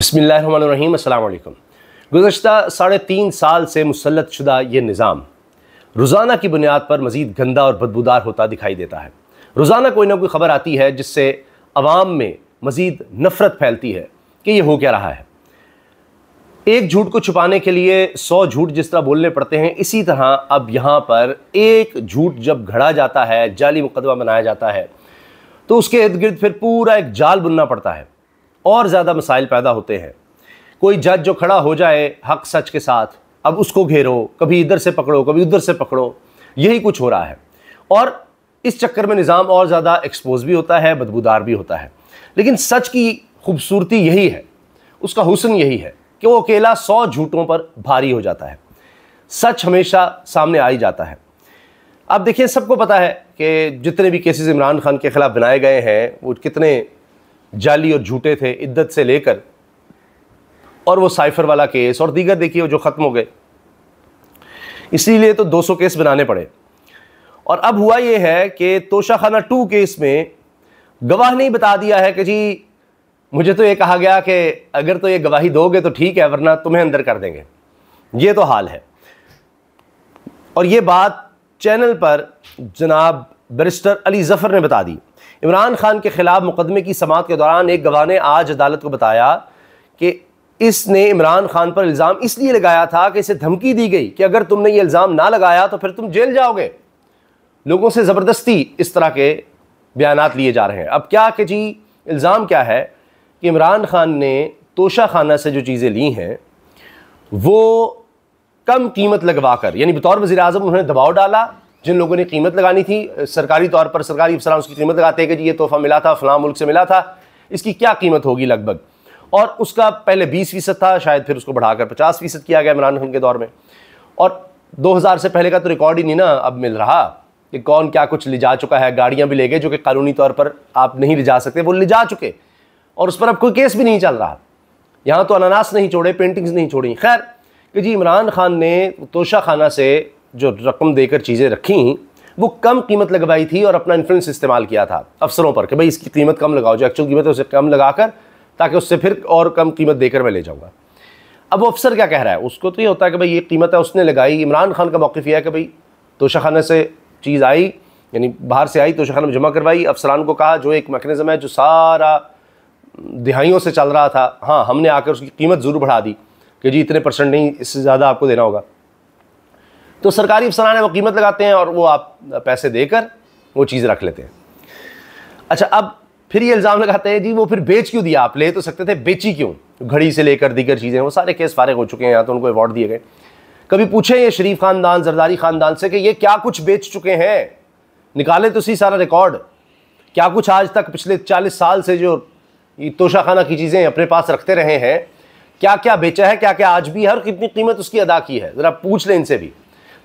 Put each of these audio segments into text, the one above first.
बिस्मिल्लाहिर्रहमानिर्रहीम अस्सलाम वालेकुम। गुज़श्ता 3.5 साल से मुसल्लत शुदा ये निज़ाम रोज़ाना की बुनियाद पर मज़ीद गंदा और बदबूदार होता दिखाई देता है। रोज़ाना कोई ना कोई ख़बर आती है जिससे अवाम में मज़ीद नफ़रत फैलती है कि ये हो क्या रहा है। एक झूठ को छुपाने के लिए 100 झूठ जिस तरह बोलने पड़ते हैं, इसी तरह अब यहाँ पर एक झूठ जब घड़ा जाता है, जाली मुकदमा बनाया जाता है, तो उसके इर्द गिर्द फिर पूरा एक जाल बुनना पड़ता है और ज़्यादा मसाइल पैदा होते हैं। कोई जज जो खड़ा हो जाए हक सच के साथ, अब उसको घेरो, कभी इधर से पकड़ो कभी उधर से पकड़ो, यही कुछ हो रहा है। और इस चक्कर में निज़ाम और ज़्यादा एक्सपोज भी होता है, बदबूदार भी होता है। लेकिन सच की खूबसूरती यही है, उसका हुस्न यही है कि वो अकेला 100 झूठों पर भारी हो जाता है। सच हमेशा सामने आ ही जाता है। अब देखिए, सबको पता है कि जितने भी केसेस इमरान खान के ख़िलाफ़ बनाए गए हैं वो कितने जाली और झूठे थे, इद्दत से लेकर, और वो साइफर वाला केस और दीगर देखिए जो ख़त्म हो गए। इसीलिए तो 200 केस बनाने पड़े। और अब हुआ ये है कि तोशाखाना 2 केस में गवाह ने बता दिया है कि जी मुझे तो ये कहा गया कि अगर तो ये गवाही दोगे तो ठीक है, वरना तुम्हें अंदर कर देंगे। ये तो हाल है। और ये बात चैनल पर जनाब बैरिस्टर अली ज़फ़र ने बता दी। इमरान खान के ख़िलाफ़ मुकदमे की समाअत के दौरान एक गवाह ने आज अदालत को बताया कि इसने इमरान खान पर इल्ज़ाम इसलिए लगाया था कि इसे धमकी दी गई कि अगर तुमने ये इल्ज़ाम ना लगाया तो फिर तुम जेल जाओगे। लोगों से ज़बरदस्ती इस तरह के बयानात लिए जा रहे हैं। अब क्या कि जी इल्ज़ाम क्या है कि इमरान खान ने तोशाखाना से जो चीज़ें ली हैं वो कम कीमत लगवा कर, यानी बतौर वज़ीर-ए-आज़म उन्होंने दबाव डाला। जिन लोगों ने कीमत लगानी थी, सरकारी तौर पर सरकारी अफसरान उसकी कीमत लगाते हैं कि जी ये तोहफ़ा मिला था, फ़लाँ मुल्क से मिला था, इसकी क्या कीमत होगी लगभग। और उसका पहले 20% था, शायद फिर उसको बढ़ाकर 50% किया गया इमरान खान के दौर में। और 2000 से पहले का तो रिकॉर्ड ही नहीं ना अब मिल रहा कि कौन क्या कुछ ले जा चुका है। गाड़ियाँ भी ले गए जो कि कानूनी तौर पर आप नहीं ले जा सकते, वो ले जा चुके, और उस पर अब कोई केस भी नहीं चल रहा। यहाँ तो अनानास नहीं छोड़े, पेंटिंग्स नहीं छोड़ी। खैर कि जी इमरान खान ने तोशाखाना से जो रकम देकर चीज़ें रखी वो कम कीमत लगवाई थी और अपना इन्फ्लुएंस इस्तेमाल किया था अफसरों पर कि भाई इसकी कीमत कम लगाओ, जो एक्चुअल कीमत है उससे कम लगाकर, ताकि उससे फिर और कम कीमत देकर मैं ले जाऊँगा। अब वो अफसर क्या कह रहा है, उसको तो ये होता है कि भाई ये कीमत है उसने लगाई। इमरान खान का मौक़िफ़ यह है कि भाई तोशाखाना से चीज़ आई, यानी बाहर से आई, तोशाखाना में जमा करवाई, अफसरान को कहा, जो एक मैकेनिज़्म है जो सारा दिहाइयों से चल रहा था, हाँ हमने आकर उसकी कीमत ज़रूर बढ़ा दी कि जी इतने % नहीं, इससे ज़्यादा आपको देना होगा। तो सरकारी अफसरान है वो कीमत लगाते हैं और वो आप पैसे देकर वो चीज़ रख लेते हैं। अच्छा, अब फिर ये इल्ज़ाम लगाते हैं जी वो फिर बेच क्यों दिया, आप ले तो सकते थे, बेची क्यों। घड़ी से लेकर दीगर चीज़ें, वो सारे केस फारिग हो चुके हैं, या तो उनको अवार्ड दिए गए। कभी पूछें ये शरीफ ख़ानदान, जरदारी ख़ानदान से कि ये क्या कुछ बेच चुके हैं, निकाले तो सी सारा रिकॉर्ड, क्या कुछ आज तक पिछले 40 साल से जो ये तोशाखाना की चीज़ें अपने पास रखते रहे हैं, क्या क्या बेचा है, क्या क्या आज भी है, और कितनी कीमत उसकी अदा की है, ज़रा पूछ लें इनसे भी।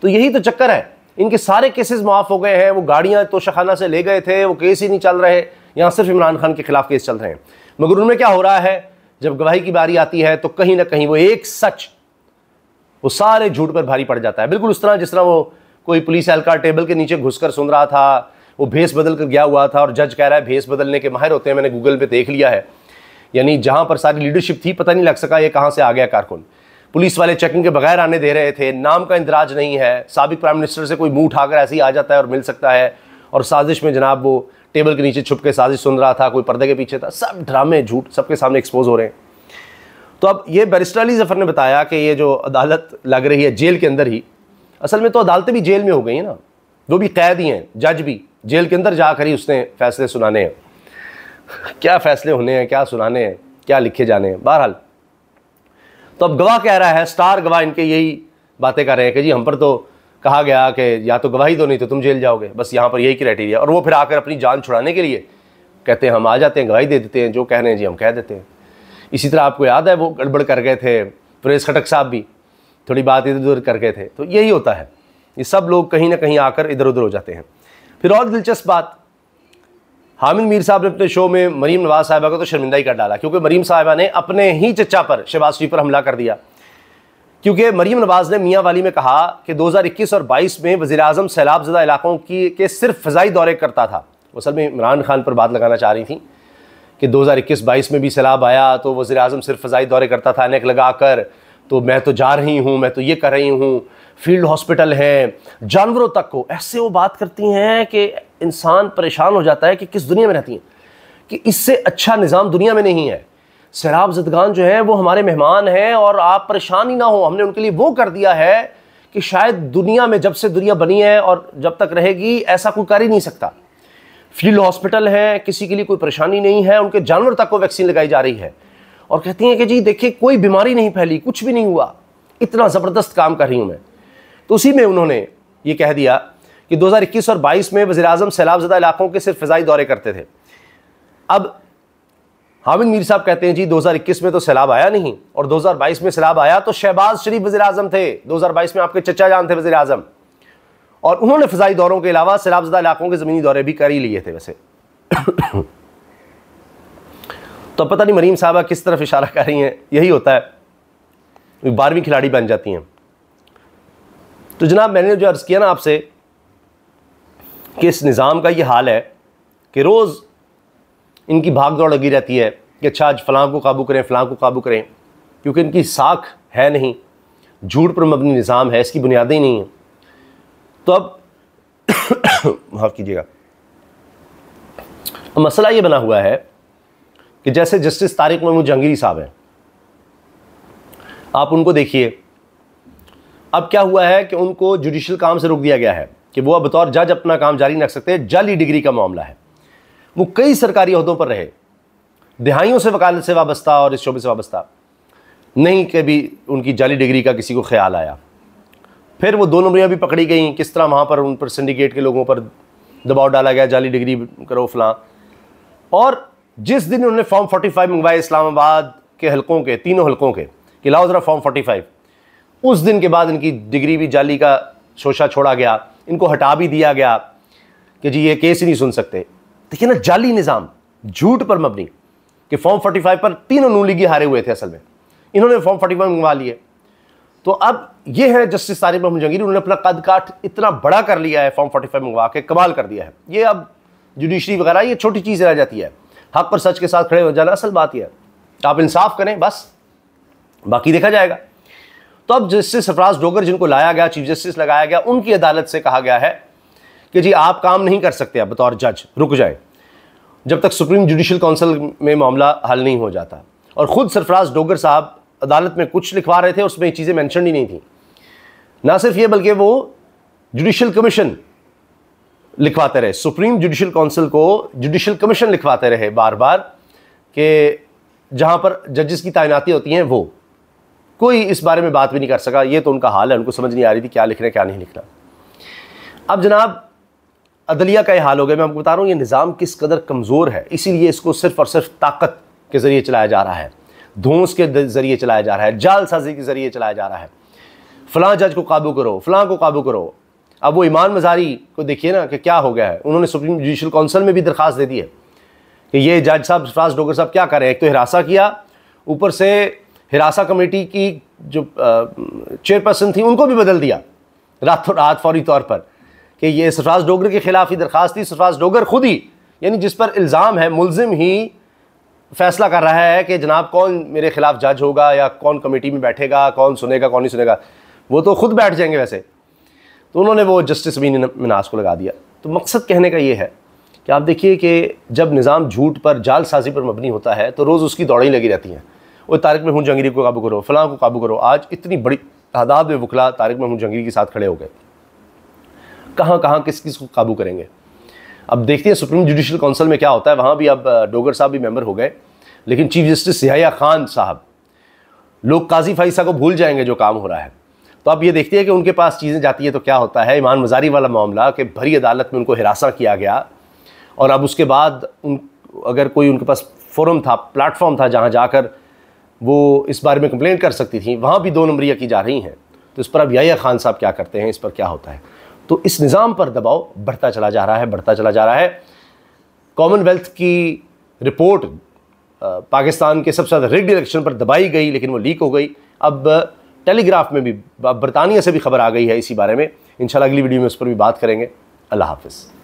तो यही तो चक्कर है, इनके सारे केसेस माफ़ हो गए हैं। वो गाड़ियाँ तोशाखाना से ले गए थे, वो केस ही नहीं चल रहे, यहाँ सिर्फ इमरान खान के खिलाफ केस चल रहे हैं। मगर उनमें क्या हो रहा है, जब गवाही की बारी आती है तो कहीं ना कहीं वो एक सच वो सारे झूठ पर भारी पड़ जाता है। बिल्कुल उस तरह जिस तरह वो कोई पुलिस एहलकार टेबल के नीचे घुसकर सुन रहा था, वो भेस बदल कर गया हुआ था और जज कह रहा है भेस बदलने के माहिर होते हैं, मैंने गूगल पे देख लिया है। यानी जहाँ पर सारी लीडरशिप थी, पता नहीं लग सका ये कहाँ से आ गया कारकुन। पुलिस वाले चेकिंग के बगैर आने दे रहे थे, नाम का इंदराज नहीं है, साबिक प्राइम मिनिस्टर से कोई मुंह उठाकर ऐसे ही आ जाता है और मिल सकता है। और साजिश में जनाब वो टेबल के नीचे छुप के साजिश सुन रहा था, कोई पर्दे के पीछे था। सब ड्रामे झूठ सबके सामने एक्सपोज हो रहे हैं। तो अब ये बैरिस्टर अली ज़फ़र ने बताया कि ये जो अदालत लग रही है जेल के अंदर ही, असल में तो अदालतें भी जेल में हो गई हैं ना, वो भी कैदी हैं, जज भी जेल के अंदर जाकर ही उसने फैसले सुनाने हैं। क्या फ़ैसले होने हैं, क्या सुनाने हैं, क्या लिखे जाने हैं। बहरहाल तो अब गवाह कह रहा है, स्टार गवाह इनके यही बातें कर रहे हैं कि जी हम पर तो कहा गया कि या तो गवाही दो, नहीं तो तुम जेल जाओगे, बस यहाँ पर यही क्राइटेरिया। और वो फिर आकर अपनी जान छुड़ाने के लिए कहते हैं हम आ जाते हैं, गवाही दे देते हैं, जो कह रहे हैं जी हम कह देते हैं। इसी तरह आपको याद है वो गड़बड़ कर गए थे, परेश खटक साहब भी थोड़ी बात इधर उधर कर गए थे। तो यही होता है, ये सब लोग कहीं ना कहीं आकर इधर उधर हो जाते हैं। फिर और दिलचस्प बात, हामिद मीर साहब ने अपने शो में मरीम नवाज साहिबा को तो शर्मिंदा ही कर डाला, क्योंकि मरीम साहिबा ने अपने ही चचा पर, शहबाज शरीफ पर हमला कर दिया। क्योंकि मरीम नवाज ने मियाँ वाली में कहा कि 2021 और 22 में वज़ीर-ए-आज़म सैलाब ज़दा इलाकों के सिर्फ फ़ज़ाई दौरे करता था। वो असल में इमरान खान पर बात लगाना चाह रही थी कि 2021-22 में भी सैलाब आया तो वज़ीर आज़म सिर्फ फ़ज़ाई दौरे करता था नेक लगा कर, तो मैं तो जा रही हूँ, मैं तो ये कर रही हूँ, फील्ड हॉस्पिटल है, जानवरों तक को ऐसे वो बात करती हैं कि इंसान परेशान हो जाता है कि किस दुनिया में रहती हैं, कि इससे अच्छा निज़ाम दुनिया में नहीं है। सैलाब ज़दगान जो है वो हमारे मेहमान हैं और आप परेशान ही ना हो, हमने उनके लिए वो कर दिया है कि शायद दुनिया में जब से दुनिया बनी है और जब तक रहेगी ऐसा कोई कर ही नहीं सकता। फील्ड हॉस्पिटल है, किसी के लिए कोई परेशानी नहीं है, उनके जानवर तक को वैक्सीन लगाई जा रही है और कहती हैं कि जी देखिए कोई बीमारी नहीं फैली, कुछ भी नहीं हुआ, इतना ज़बरदस्त काम कर रही हूँ मैं। तो उसी में उन्होंने ये कह दिया कि 2021 और 22 में वज़ीर आज़म सैलाब ज़दा इलाकों के सिर्फ फ़िज़ाई दौरे करते थे। अब हामिद मीर साहब कहते हैं जी 2021 में तो सैलाब आया नहीं और 2022 में सैलाब आया तो शहबाज शरीफ वज़ीर आज़म थे, 2022 में आपके चचा जान थे वज़ीर आज़म, और उन्होंने फ़िज़ाई दौरों के अलावा सैलाब ज़दा इलाकों के ज़मीनी दौरे भी कर ही लिए थे वैसे। तो पता नहीं मरीम साहबा किस तरफ इशारा कर रही हैं, यही होता है, 12वीं खिलाड़ी बन जाती हैं। तो जनाब मैंने जो अर्ज़ किया ना आपसे कि इस निज़ाम का ये हाल है कि रोज़ इनकी भाग दौड़ लगी रहती है कि अच्छा आज फ़लाँ को काबू करें, फ़लाँ को काबू करें, क्योंकि इनकी साख है नहीं, झूठ पर मबनी निज़ाम है, इसकी बुनियादें ही नहीं हैं। तो अब माफ़ कीजिएगा, मसला ये बना हुआ है कि जैसे जस्टिस तारिक महमूद जहांगीरी साहब हैं, आप उनको देखिए, अब क्या हुआ है कि उनको जुडिशल काम से रोक दिया गया है कि वो अब बतौर जज अपना काम जारी नहीं रख सकते। जाली डिग्री का मामला है, वो कई सरकारी ओहदों पर रहे, दिहाइयों से वकालत से वाबस्ता और इस शोबे से वाबस्ता, नहीं कभी उनकी जाली डिग्री का किसी को ख्याल आया। फिर वो 2 नंबरियाँ भी पकड़ी गई, किस तरह वहाँ पर उन पर सिंडिकेट के लोगों पर दबाव डाला गया, जाली डिग्री करो फलां। और जिस दिन उन्होंने फॉर्म 45 मंगवाए इस्लामाबाद के हलकों के, तीनों हलकों के, कि लाओ ज़रा फॉर्म 45, उस दिन के बाद इनकी डिग्री भी जाली का शोशा छोड़ा गया, इनको हटा भी दिया गया कि जी ये केस ही नहीं सुन सकते। देखिए ना, जाली निज़ाम, झूठ पर मबनी, कि फॉर्म 45 पर तीनों नून लीगी हारे हुए थे असल में, इन्होंने फॉर्म 45 मंगवा लिए। तो अब ये है जस्टिस तारिक महमूद जहांगीरी, उन्होंने अपना कद काठ इतना बड़ा कर लिया है, फॉर्म 45 मंगवा के कमाल कर दिया है। ये अब जुडिशरी वगैरह ये छोटी चीज़ रह जाती है, हक पर सच के साथ खड़े हो जाना असल बात यह है, आप इंसाफ करें बस, बाकी देखा जाएगा। तो अब जस्टिस सरफराज डोगर जिनको लाया गया, चीफ जस्टिस लगाया गया, उनकी अदालत से कहा गया है कि जी आप काम नहीं कर सकते अब बतौर जज, रुक जाए जब तक सुप्रीम जुडिशल काउंसिल में मामला हल नहीं हो जाता। और ख़ुद सरफराज डोगर साहब अदालत में कुछ लिखवा रहे थे, उसमें ये चीज़ें मेंशन ही नहीं थी। ना सिर्फ ये बल्कि वो जुडिशल कमीशन लिखवाते रहे, सुप्रीम जुडिशल काउंसिल को जुडिशल कमीशन लिखवाते रहे बार बार, कि जहाँ पर जजेस की तैनाती होती हैं वो कोई इस बारे में बात भी नहीं कर सका। ये तो उनका हाल है, उनको समझ नहीं आ रही थी क्या लिख रहे क्या नहीं लिखना। अब जनाब अदलिया का ये हाल हो गया। मैं आपको बता रहा हूँ ये निज़ाम किस कदर कमज़ोर है, इसीलिए इसको सिर्फ और सिर्फ ताकत के ज़रिए चलाया जा रहा है, धौंस के ज़रिए चलाया जा रहा है, जालसाजी के ज़रिए चलाया जा रहा है। फ़लाँ जज को काबू करो, फ़लाँ को काबू करो। अब वो ईमान मज़ारी को देखिए ना कि क्या हो गया है, उन्होंने सुप्रीम जुडिशल काउंसिल में भी दरख्वास्त दे दी है कि ये जज साहब सरफराज डोगर साहब क्या करें। एक तो हिरासा किया, ऊपर से हिरासा कमेटी की जो चेयरपर्सन थी उनको भी बदल दिया रातों रात फौरी तौर पर, कि ये सरफराज डोगर के ख़िलाफ़ ही दरख्वास्त थी। सरफराज डोगर खुद ही, यानी जिस पर इल्ज़ाम है, मुलजिम ही फैसला कर रहा है कि जनाब कौन मेरे ख़िलाफ़ जज होगा या कौन कमेटी में बैठेगा, कौन सुनेगा कौन नहीं सुनेगा, वो तो खुद बैठ जाएंगे वैसे। तो उन्होंने वो जस्टिस अमीन मिनास को लगा दिया। तो मकसद कहने का ये है कि आप देखिए कि जब निज़ाम झूठ पर, जालसाजी पर मबनी होता है तो रोज़ उसकी दौड़ें लगी रहती हैं। वो तारिक महमूद जहांगीरी को काबू करो, फ़लाँ को काबू करो। आज इतनी बड़ी तादाद में वकला तारिक महमूद जहांगीरी के साथ खड़े हो गए, कहाँ कहाँ किस किस को काबू करेंगे। अब देखते हैं सुप्रीम जुडिशल काउंसिल में क्या होता है। वहाँ भी अब डोगर साहब भी मेंबर हो गए, लेकिन चीफ जस्टिस याह्या खान साहब, लोग काजी फाइसा को भूल जाएंगे जो काम हो रहा है। तो अब ये देखते हैं कि उनके पास चीज़ें जाती है तो क्या होता है। ईमान मज़ारी वाला मामला कि भरी अदालत में उनको हिरासा किया गया, और अब उसके बाद अगर कोई उनके पास फोरम था, प्लेटफॉर्म था जहाँ जाकर वो इस बारे में कंप्लेंट कर सकती थी, वहाँ भी 2 नंबरियाँ की जा रही हैं। तो इस पर अब याह्या खान साहब क्या करते हैं, इस पर क्या होता है। तो इस निज़ाम पर दबाव बढ़ता चला जा रहा है, बढ़ता चला जा रहा है। कॉमनवेल्थ की रिपोर्ट पाकिस्तान के सबसे ज़्यादा रिग्ड इलेक्शन पर दबाई गई, लेकिन वो लीक हो गई। अब टेलीग्राफ में भी, बरतानिया से भी खबर आ गई है इसी बारे में। इंशाल्लाह अगली वीडियो में उस पर भी बात करेंगे। अल्लाह हाफ़िज़।